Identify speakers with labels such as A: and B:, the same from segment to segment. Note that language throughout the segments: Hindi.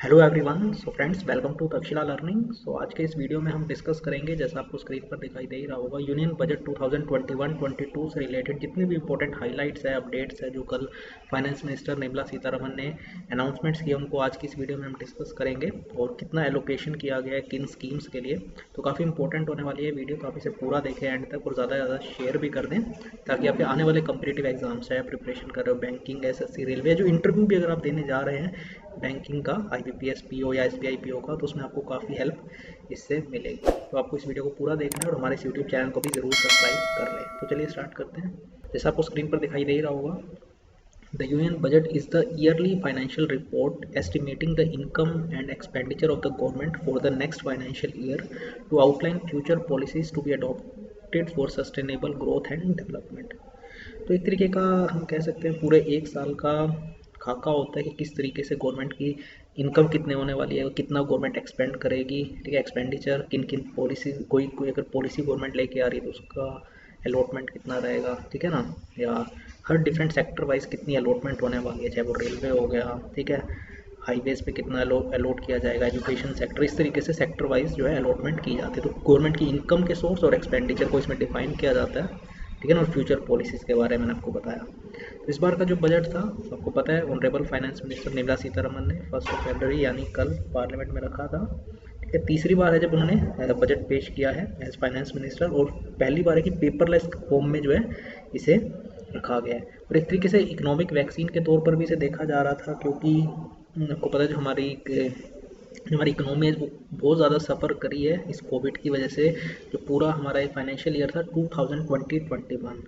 A: Hello everyone. So friends, welcome to Takshashila learning. So आज के इस वीडियो में हम डिस्कस करेंगे, जैसा आपको स्क्रीन पर दिखाई दे ही रहा होगा, यूनियन बजट 2021-22 से रिलेटेड जितने भी इंपॉर्टेंट हाइलाइट्स है, अपडेट्स है जो कल फाइनेंस मिनिस्टर निर्मला सीतारमण ने अनाउंसमेंट्स किए, उनको आज की इस वीडियो में हम डिस्कस करेंगे। और कितना एलोकेशन किया गया है किन स्कीम्स के लिए, तो काफ़ी इंपॉर्टेंट होने वाली है वीडियो। तो आप इसे पूरा देखें एंड तक और ज़्यादा से ज़्यादा शेयर भी कर दें, ताकि आपके आने वाले कम्पिटिटिव एग्जाम्स है, प्रिपरेशन कर रहे हो बैंकिंग, एसएससी, रेलवे, जो इंटरव्यू भी अगर आप देने जा रहे हैं बैंकिंग का, आईबीपीएस पीओ या एसबीआई पीओ का, तो उसमें आपको काफ़ी हेल्प इससे मिलेगी। तो आपको इस वीडियो को पूरा देखना है और हमारे इस यूट्यूब चैनल को भी ज़रूर सब्सक्राइब कर लें। तो चलिए स्टार्ट करते हैं। जैसा आपको स्क्रीन पर दिखाई दे ही रहा होगा, the union budget is the yearly financial report estimating the income and expenditure of the government for the next financial year to outline future policies to be adopted for sustainable growth and development। तो एक तरीके का हम कह सकते हैं पूरे एक साल का खाका होता है कि किस तरीके से गवर्नमेंट की इनकम कितने होने वाली है, कितना गवर्नमेंट एक्सपेंड करेगी, ठीक है, एक्सपेंडिचर किन किन पॉलिसी, कोई अगर पॉलिसी गवर्नमेंट लेके आ रही है तो उसका अलॉटमेंट कितना रहेगा, ठीक है ना, या हर डिफरेंट सेक्टर वाइज कितनी अलॉटमेंट होने वाली है, चाहे वो रेलवे हो गया, ठीक है, हाईवेज पे कितना अलॉट किया जाएगा, एजुकेशन सेक्टर, इस तरीके से सेक्टर वाइज जो है अलॉटमेंट की जाती है। तो गवर्नमेंट की इनकम के सोर्स और एक्सपेंडिचर को इसमें डिफाइन किया जाता है, ठीक है ना, और फ्यूचर पॉलिसीज़ के बारे में मैंने आपको बताया। तो इस बार का जो बजट था, आपको पता है, honourable finance minister Nirmala Sitharaman ने 1 फरवरी यानी कल पार्लियामेंट में रखा था, ठीक है। तीसरी बार है जब उन्होंने बजट पेश किया है एज फाइनेंस मिनिस्टर, और पहली बार है कि पेपरलेस फॉर्म में जो है इसे रखा गया है। और एक तरीके से इकोनॉमिक वैक्सीन के तौर पर भी इसे देखा जा रहा था, क्योंकि आपको पता है जो हमारी इकोनॉमी है वो बहुत ज़्यादा सफ़र करी है इस कोविड की वजह से। जो पूरा हमारा एक फाइनेंशियल ईयर था 2020-21,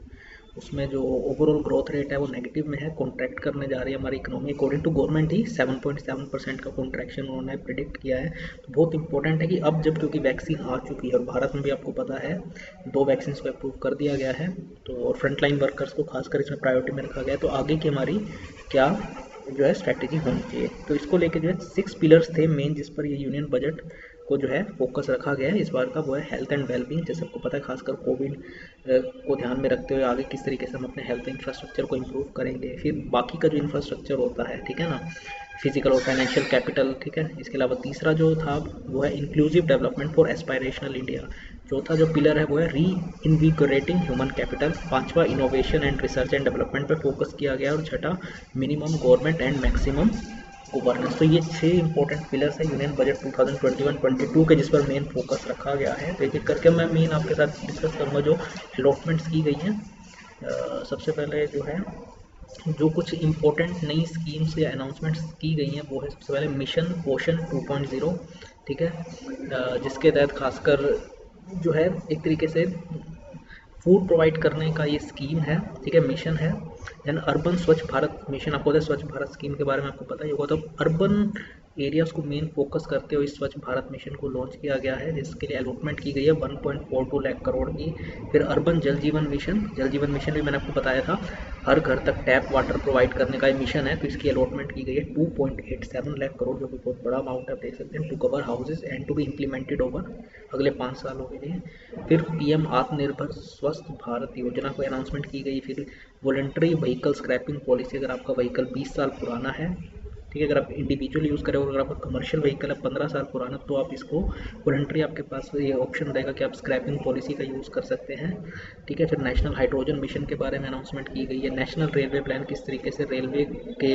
A: उसमें जो ओवरऑल ग्रोथ रेट है वो नेगेटिव में है, कॉन्ट्रैक्ट करने जा रही है हमारी इकोनॉमी। अकॉर्डिंग टू गवर्नमेंट ही 7.7% का कॉन्ट्रैक्शन उन्होंने प्रिडिक्ट किया है। तो बहुत इंपॉर्टेंट है कि अब जब, क्योंकि वैक्सीन आ चुकी है और भारत में भी आपको पता है 2 वैक्सीन को अप्रूव कर दिया गया है, तो और फ्रंट लाइन वर्कर्स को खासकर इसमें प्रायोरिटी में रखा गया है, तो आगे की हमारी क्या जो है स्ट्रैटेजी होनी चाहिए। तो इसको लेके जो है 6 पिलर्स थे मेन, जिस पर ये यूनियन बजट को जो है फोकस रखा गया है इस बार का। वो है हेल्थ एंड वेलबींग, जैसे आपको पता है खासकर कोविड को ध्यान में रखते हुए आगे किस तरीके से हम अपने हेल्थ इंफ्रास्ट्रक्चर को इम्प्रूव करेंगे। फिर बाकी का जो इंफ्रास्ट्रक्चर होता है, ठीक है ना, फिजिकल और फाइनेंशियल कैपिटल, ठीक है। इसके अलावा तीसरा जो था वो है inclusive development for aspirational India. चौथा जो पिलर है वो है री इनविगोरेटिंग ह्यूमन कैपिटल। पांचवा innovation and research and development पे फोकस किया गया, और छठा minimum government and maximum governance. तो ये 6 इंपॉर्टेंट पिलर्स है यूनियन बजट 2021-22 के, जिस पर मेन फोकस रखा गया है। तो एक एक करके मैं मेन आपके साथ डिस्कस करूँगा जो अलॉटमेंट्स की गई हैं। सबसे पहले जो है, जो कुछ इम्पोर्टेंट नई स्कीम्स या अनाउंसमेंट्स की गई हैं वो है सबसे पहले मिशन पोषण 2.0, ठीक है, जिसके तहत खासकर जो है एक तरीके से फूड प्रोवाइड करने का ये स्कीम है, ठीक है, मिशन है। देन अर्बन स्वच्छ भारत मिशन, आपको पता है स्वच्छ भारत स्कीम के बारे में आपको पता ही होगा। तो अर्बन एरियाज़ को मेन फोकस करते हुए इस स्वच्छ भारत मिशन को लॉन्च किया गया है, जिसके लिए अलॉटमेंट की गई है 1.42 लाख करोड़ की। फिर अर्बन जल जीवन मिशन, जल जीवन मिशन भी मैंने आपको बताया था, हर घर तक टैप वाटर प्रोवाइड करने का मिशन है, तो इसकी अलॉटमेंट की गई है 2.87 लाख करोड़, जो कि बहुत बड़ा अमाउंट है, आप देख सकते हैं, to cover houses and to be implemented over अगले 5 सालों के लिए। फिर पीएम आत्मनिर्भर स्वस्थ भारत योजना को अनाउंसमेंट की गई। फिर वॉलंटरी व्हीकल स्क्रैपिंग पॉलिसी, अगर आपका व्हीकल 20 साल पुराना है, ठीक है, अगर आप इंडिविजुअल यूज़ करें और अगर आपका कमर्शियल व्हीकल है 15 साल पुराना, तो आप इसको वॉलंटरी, आपके पास ये ऑप्शन रहेगा कि आप स्क्रैपिंग पॉलिसी का यूज़ कर सकते हैं, ठीक है। फिर नेशनल हाइड्रोजन मिशन के बारे में अनाउंसमेंट की गई है। नेशनल रेलवे प्लान, किस तरीके से रेलवे के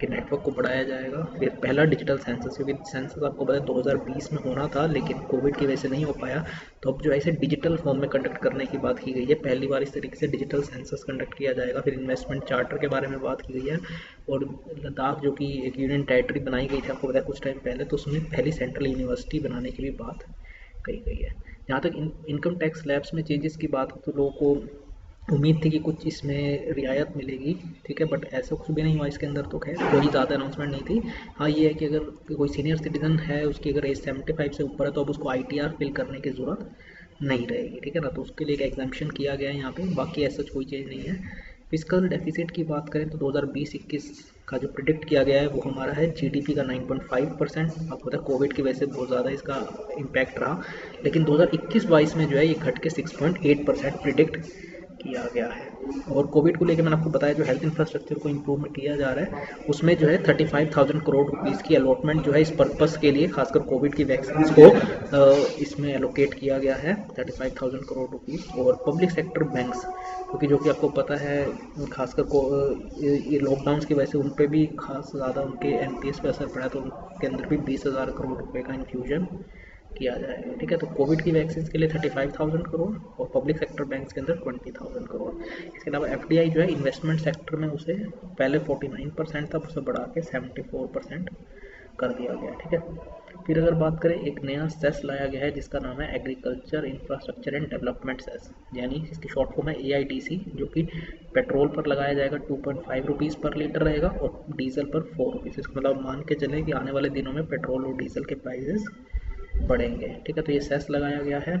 A: नेटवर्क को बढ़ाया जाएगा। फिर पहला डिजिटल सेंसस, क्योंकि सेंसस आपको पता है 2020 में होना था लेकिन कोविड की वजह से नहीं हो पाया, तो अब जो है इसे डिजिटल फॉर्म में कंडक्ट करने की बात की गई है। पहली बार इस तरीके से डिजिटल सेंसस कंडक्ट किया जाएगा। फिर इन्वेस्टमेंट चार्टर के बारे में बात की गई है। और लद्दाख जो कि एक यूनियन टेरिटरी बनाई गई थी, आपको पता है कुछ टाइम पहले, तो उसमें पहली सेंट्रल यूनिवर्सिटी बनाने की भी बात कही गई है। जहाँ तक इनकम टैक्स स्लैब्स में चेंजेस की बात हो, तो लोगों को उम्मीद थी कि कुछ इसमें रियायत मिलेगी, ठीक है, बट ऐसा कुछ भी नहीं हुआ इसके अंदर। तो खैर कोई ज़्यादा अनाउंसमेंट नहीं थी। हाँ, ये है कि अगर कोई सीनियर सिटीजन है, उसकी अगर एज 75 से ऊपर है, तो अब उसको ITR फिल करने की ज़रूरत नहीं रहेगी, ठीक है ना, तो उसके लिए एक एग्जाम्पशन किया गया है यहाँ पे। बाकी ऐसा कोई चीज़ नहीं है। फिजिकल डेफिसिट की बात करें तो 2020-21 का जो प्रिडिक्ट किया गया है वो हमारा है GDP का 9.5%। आपको पता है कोविड की वजह से बहुत ज़्यादा इसका इम्पैक्ट रहा, लेकिन 2021-22 में जो है ये घट के 6.8% प्रिडिक्ट किया गया है। और कोविड को लेकर मैंने आपको बताया जो हेल्थ इंफ्रास्ट्रक्चर को इम्प्रूव किया जा रहा है उसमें जो है 35,000 करोड़ रुपीज़ की अलॉटमेंट जो है इस पर्पस के लिए, खासकर कोविड की वैक्सीन को इसमें एलोकेट किया गया है 35,000 करोड़ रुपीज़। और पब्लिक सेक्टर बैंक्स, क्योंकि जो कि आपको पता है खासकर को ये लॉकडाउन की वजह से उन पर भी खास ज़्यादा उनके एनपीएस पे असर पड़ा, तो उनके अंदर भी 20,000 करोड़ रुपए का इन्फ्यूजन किया जाएगा। ठीक है, तो कोविड की वैक्सीन के लिए 35,000 करोड़ और पब्लिक सेक्टर बैंक्स के अंदर 20,000 करोड़। इसके अलावा एफडीआई जो है इन्वेस्टमेंट सेक्टर में उसे पहले 49% था, उसे बढ़ा के 74% कर दिया गया। ठीक है, फिर अगर बात करें एक नया सेस लाया गया है जिसका नाम है agriculture infrastructure and development cess, यानी इसकी शॉर्ट फॉर्म है एआईडीसी, जो कि पेट्रोल पर लगाया जाएगा 2.5 रुपीज़ पर लीटर रहेगा और डीजल पर 4 रुपीज़। इसका मतलब मान के चलें कि आने वाले दिनों में पेट्रोल और डीजल के प्राइजेस बढ़ेंगे। ठीक है, तो ये सेस लगाया गया है।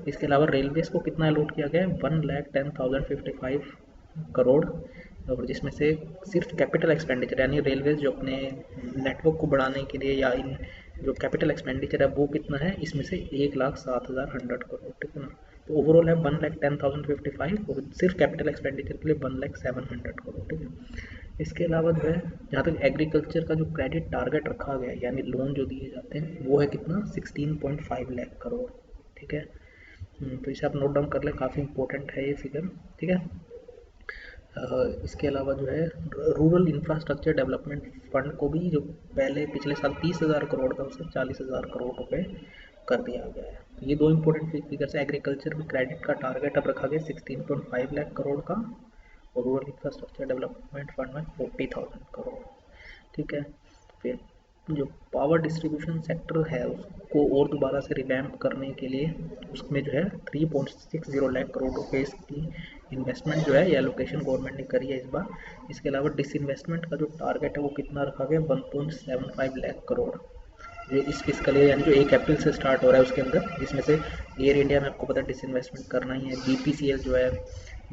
A: इसके अलावा रेलवेज को कितना अलॉट किया गया है 1,10,055 करोड़, और जिसमें से सिर्फ कैपिटल एक्सपेंडिचर यानी रेलवेज जो अपने नेटवर्क को बढ़ाने के लिए या इन जो कैपिटल एक्सपेंडिचर है वो कितना है, इसमें से 1,07,100 करोड़। ठीक है ना, तो ओवरऑल है 1,10,055 और सिर्फ कैपिटल एक्सपेंडिचर के लिए 1,07,100 करोड़। ठीक है, इसके अलावा जो है जहाँ तक एग्रीकल्चर का जो क्रेडिट टारगेट रखा गया है यानी लोन जो दिए जाते हैं वो है कितना 16.5 लाख करोड़। ठीक है, तो इसे आप नोट डाउन कर लें, काफ़ी इंपॉर्टेंट है ये फिगर। ठीक है, इसके अलावा जो है रूरल इंफ्रास्ट्रक्चर डेवलपमेंट फंड को भी जो पहले पिछले साल 30,000 करोड़ था उसे 40,000 करोड़ रुपए कर दिया गया है। तो ये दो इंपॉर्टेंट फिगर से एग्रीकल्चर में क्रेडिट का टारगेट अब रखा गया 16.5 लाख करोड़ का और रूरल इंफ्रास्ट्रक्चर डेवलपमेंट फंड में 40,000 करोड़। ठीक है, फिर जो पावर डिस्ट्रीब्यूशन सेक्टर है उसको और दोबारा से रिवैम्प करने के लिए उसमें जो है 3.60 लाख करोड़ रुपए की इन्वेस्टमेंट जो है या एलोकेशन गवर्नमेंट ने करी है इस बार। इसके अलावा डिसइन्वेस्टमेंट का जो टारगेट है वो कितना रखा गया 1.75 लाख करोड़ जो इस फिस्कल ईयर यानी जो 1 अप्रैल से स्टार्ट हो रहा है उसके अंदर, जिसमें से एयर इंडिया में आपको पता है डिसइन्वेस्टमेंट करना ही है, बीपीसीएल जो है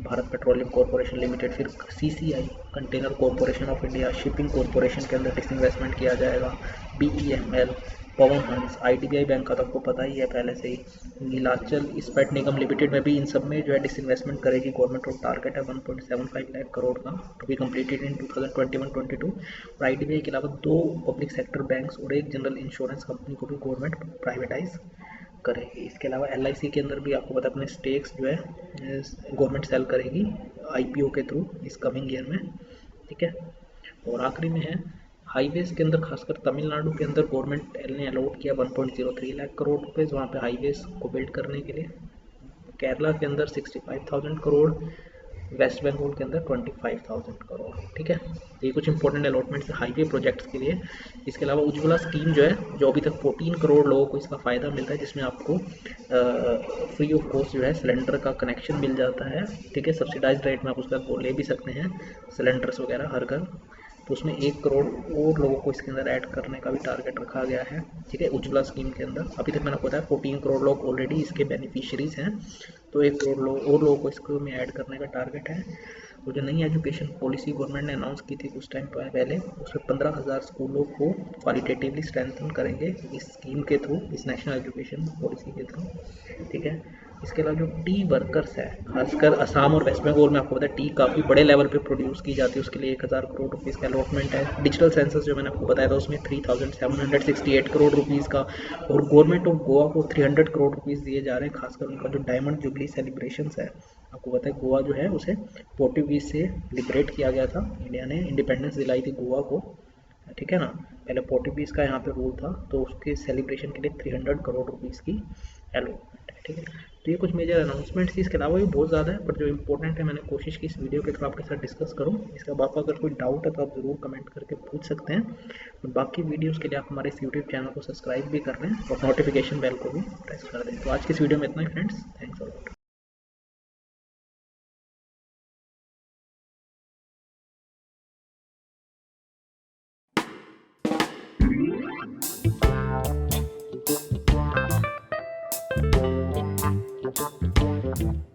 A: भारत पेट्रोलियम कॉरपोरेशन लिमिटेड, फिर CCI container corporation of India shipping corporation के अंदर डिसइन्वेस्टमेंट किया जाएगा, BEML Pawan Hans, IDBI bank का तो आपको पता ही है पहले से ही, नीलाचल इस्पात निगम लिमिटेड में भी इन सब में जो है डिसइन्वेस्टमेंट करेगी गवर्नमेंट और टारगेट है 1.75 लाख करोड़ का टू बी कम्प्लीटेड इन 2021-22। और आईडीबीआई के अलावा 2 पब्लिक सेक्टर बैंक्स और 1 जनरल इंश्योरेंस कंपनी को भी गवर्नमेंट प्राइवेटाइज करेगी। इसके अलावा एलआईसी के अंदर भी आपको पता अपने स्टेक्स जो है गवर्नमेंट सेल करेगी आईपीओ के थ्रू इस कमिंग ईयर में। ठीक है, और आखिरी में है हाईवेज के अंदर, खासकर तमिलनाडु के अंदर गवर्नमेंट ने अलॉट किया 1.03 लाख करोड़ रुपए वहाँ पे हाईवेज को बिल्ड करने के लिए। केरला के अंदर 65,000 करोड़, वेस्ट बंगाल के अंदर 25,000 करोड़। ठीक है, ये कुछ इंपॉर्टेंट अलॉटमेंट्स हाईवे प्रोजेक्ट्स के लिए। इसके अलावा उज्ज्वला स्कीम जो है जो अभी तक 14 करोड़ लोगों को इसका फ़ायदा मिलता है, जिसमें आपको फ्री ऑफ कॉस्ट जो है सिलेंडर का कनेक्शन मिल जाता है। ठीक है, सब्सिडाइज रेट में आप उसका ले भी सकते हैं सिलेंडर्स वगैरह हर घर, तो उसमें 1 करोड़ और लोगों को इसके अंदर ऐड करने का भी टारगेट रखा गया है। ठीक है, उज्ज्वला स्कीम के अंदर अभी तक मैंने बताया 14 करोड़ लोग ऑलरेडी इसके बेनिफिशियरीज हैं, तो 1 करोड़ लोगों को इसको में ऐड करने का टारगेट है। और जो नई एजुकेशन पॉलिसी गवर्नमेंट ने अनाउंस की थी कुछ टाइम पहले, उसमें 15,000 स्कूलों को क्वालिटेटिवली स्ट्रेंथन करेंगे इस स्कीम के थ्रू, इस नेशनल एजुकेशन पॉलिसी के थ्रू। ठीक है, इसके अलावा जो टी वर्कर्स है खासकर असम और वेस्ट बंगाल में आपको पता है टी काफ़ी बड़े लेवल पे प्रोड्यूस की जाती है, उसके लिए 1,000 करोड़ रुपीज़ का अलॉटमेंट है। डिजिटल सेंसस जो मैंने आपको बताया था उसमें 3,768 करोड़ रुपीज़ का, और गवर्नमेंट ऑफ गोवा को 300 करोड़ रुपीज़ दिए जा रहे हैं, खासकर उनका जो डायमंड जुबली सेलिब्रेशंस है। आपको पता है गोवा जो है उसे पोर्टुगीज से लिबरेट किया गया था, इंडिया ने इंडिपेंडेंस दिलाई थी गोवा को। ठीक है ना, पहले पोर्टुगीज का यहाँ पे रूल था, तो उसके सेलिब्रेशन के लिए 300 करोड़ रुपीज़ की अलॉटमेंट है। ठीक है, तो ये कुछ मेजर अनाउंसमेंट्स थी, इसके अलावा भी बहुत ज़्यादा है, पर जो इंपॉर्टेंट है मैंने कोशिश की इस वीडियो के थ्रू आपके साथ डिस्कस करूँ। इसके बाद आपका अगर कोई डाउट है तो आप ज़रूर कमेंट करके पूछ सकते हैं। बाकी वीडियोज़ के लिए आप हमारे इस यूट्यूब चैनल को सब्सक्राइब भी कर लें और नोटिफिकेशन बेल को भी प्रेस कर दें। तो आज की इस वीडियो में इतना ही friends, thanks a lot.
B: Thank you.